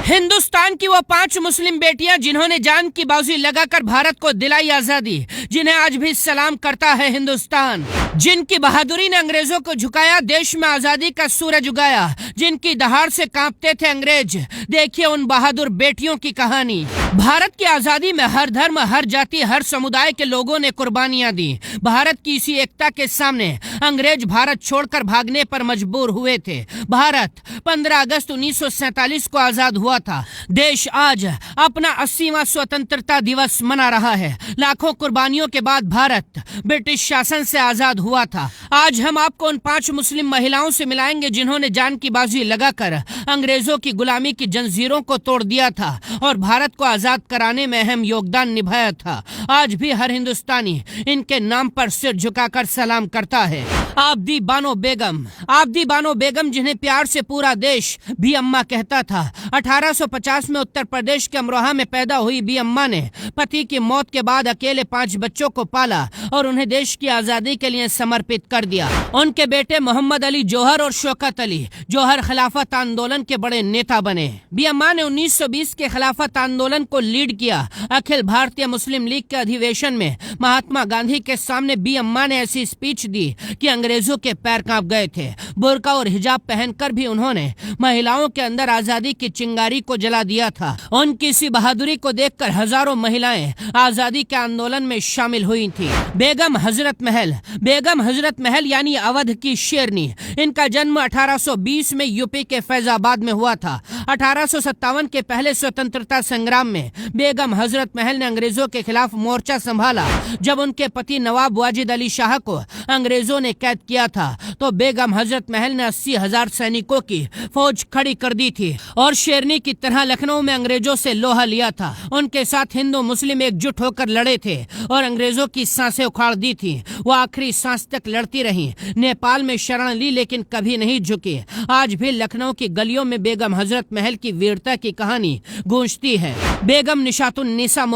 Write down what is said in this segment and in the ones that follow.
हिंदुस्तान की वो 5 मुस्लिम बेटियां जिन्होंने जान की बाजी लगाकर भारत को दिलाई आजादी, जिन्हें आज भी सलाम करता है हिंदुस्तान, जिनकी बहादुरी ने अंग्रेजों को झुकाया, देश में आजादी का सूरज उगाया, जिनकी दहाड़ से कांपते थे अंग्रेज। देखिए उन बहादुर बेटियों की कहानी। भारत की आजादी में हर धर्म, हर जाति, हर समुदाय के लोगों ने कुर्बानियां दी। भारत की इसी एकता के सामने अंग्रेज भारत छोड़कर भागने पर मजबूर हुए थे। भारत 15 अगस्त 1947 को आजाद हुआ था। देश आज अपना 80वां स्वतंत्रता दिवस मना रहा है। लाखों कुर्बानियों के बाद भारत ब्रिटिश शासन से आजाद हुआ था। आज हम आपको उन 5 मुस्लिम महिलाओं से मिलाएंगे जिन्होंने जान की बाजी लगाकर अंग्रेजों की गुलामी की जंजीरों को तोड़ दिया था और भारत को आजाद कराने में अहम योगदान निभाया था। आज भी हर हिंदुस्तानी इनके नाम पर सिर झुकाकर सलाम करता है। आबदी बानो बेगम जिन्हें प्यार से पूरा देश बी अम्मा कहता था। 1850 में उत्तर प्रदेश के अमरोहा में पैदा हुई बी अम्मा ने पति की मौत के बाद अकेले 5 बच्चों को पाला और उन्हें देश की आजादी के लिए समर्पित कर दिया। उनके बेटे मोहम्मद अली जौहर और शौकत अली जौहर खिलाफत आंदोलन के बड़े नेता बने। बी अम्मा ने 1920 के खिलाफत आंदोलन को लीड किया। अखिल भारतीय मुस्लिम लीग के अधिवेशन में महात्मा गांधी के सामने बी अम्मा ने ऐसी स्पीच दी कि अंग्रेजों के पैर कांप गए थे। बुर्का और हिजाब पहनकर भी उन्होंने महिलाओं के अंदर आजादी की चिंगारी को जला दिया था। उनकी इसी बहादुरी को देखकर हजारों महिलाएं आजादी के आंदोलन में शामिल हुई थी। बेगम हजरत महल यानी अवध की शेरनी। इनका जन्म 1820 में यूपी के फैजाबाद में हुआ था। 1857 के पहले स्वतंत्रता संग्राम में बेगम हजरत महल ने अंग्रेजों के खिलाफ मोर्चा संभाला। जब उनके पति नवाब वाजिद अली शाह को अंग्रेजों ने कैद किया था तो बेगम हजरत महल ने 80,000 सैनिकों की फौज खड़ी कर दी थी और शेरनी की तरह लखनऊ में अंग्रेजों से लोहा लिया था। उनके साथ हिंदू मुस्लिम एकजुट होकर लड़े थे और अंग्रेजों की सांसें उखाड़ दी थी। वो आखिरी सांस तक लड़ती रही। नेपाल में शरण ली लेकिन कभी नहीं झुकी। आज भी लखनऊ की गलियों में बेगम हजरत महल की वीरता की कहानी गूंजती है। बेगम निशातुन्निसा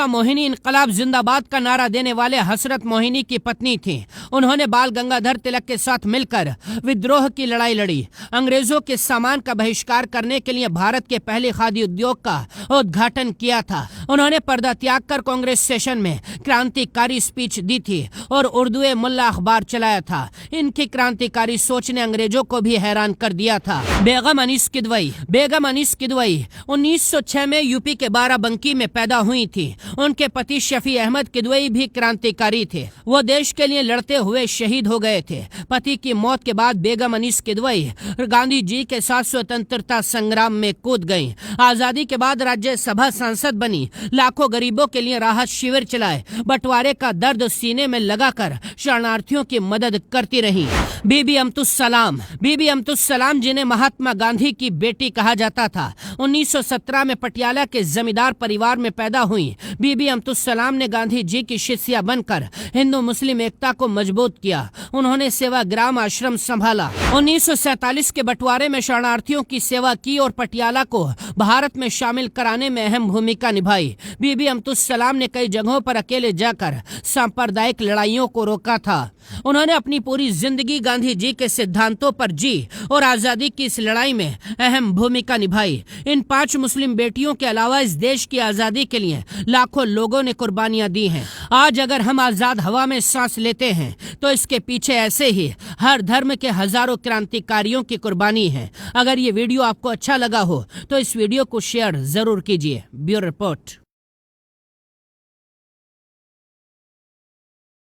मोहिनी इनकलाब जिंदाबाद का नारा देने वाले हसरत मोहिनी की पत्नी थी। उन्होंने बाल गंगाधर तिलक के साथ मिलकर विद्रोह की लड़ाई लड़ी। अंग्रेजों के सामान का बहिष्कार करने के लिए भारत के पहले खादी उद्योग का उद्घाटन किया था। उन्होंने पर्दा त्याग कर कांग्रेस सेशन में क्रांतिकारी स्पीच दी थी और उर्दू मुल्ला अखबार चलाया था। इनकी क्रांतिकारी सोच ने अंग्रेजों को भी हैरान कर दिया था। बेगम अनीस किदवई 1906 में यूपी के बाराबंकी में पैदा हुई थी। उनके पति शफी अहमद किदवई भी क्रांतिकारी थे। वो देश के लिए लड़ते हुए शहीद हो गए थे। पति की मौत के बाद बेगम अनीस किदवई गांधी जी के साथ स्वतंत्रता संग्राम में कूद गईं। आजादी के बाद राज्यसभा सांसद बनी। लाखों गरीबों के लिए राहत शिविर चलाए। बंटवारे का दर्द सीने में लगाकर शरणार्थियों की मदद करती रही। बीबी अम्तुस सलाम जिन्हें महात्मा गांधी की बेटी कहा जाता था, 1917 में पटियाला के जमींदार परिवार में पैदा हुई। बीबी अम्तुस सलाम ने गांधी जी की शिष्या बनकर हिंदू मुस्लिम एकता को मजबूत किया। उन्होंने सेवाग्राम आश्रम संभाला। 1947 के बंटवारे में शरणार्थियों की सेवा की और पटियाला को भारत में शामिल कराने में अहम भूमिका निभाई। बीबी अम्तुस सलाम ने कई जगहों पर अकेले जाकर सांप्रदायिक लड़ाइयों को रोका था। उन्होंने अपनी पूरी जिंदगी गांधी जी के सिद्धांतों पर जी और आजादी की इस लड़ाई में अहम भूमिका निभाई। इन 5 मुस्लिम बेटियों के अलावा इस देश की आजादी के लिए लाखों लोगों ने कुर्बानियां दी हैं। आज अगर हम आजाद हवा में सांस लेते हैं तो इसके पीछे ऐसे ही हर धर्म के हजारों क्रांतिकारियों की कुर्बानी है। अगर ये वीडियो आपको अच्छा लगा हो तो इस वीडियो को शेयर जरूर कीजिए। Bureau report.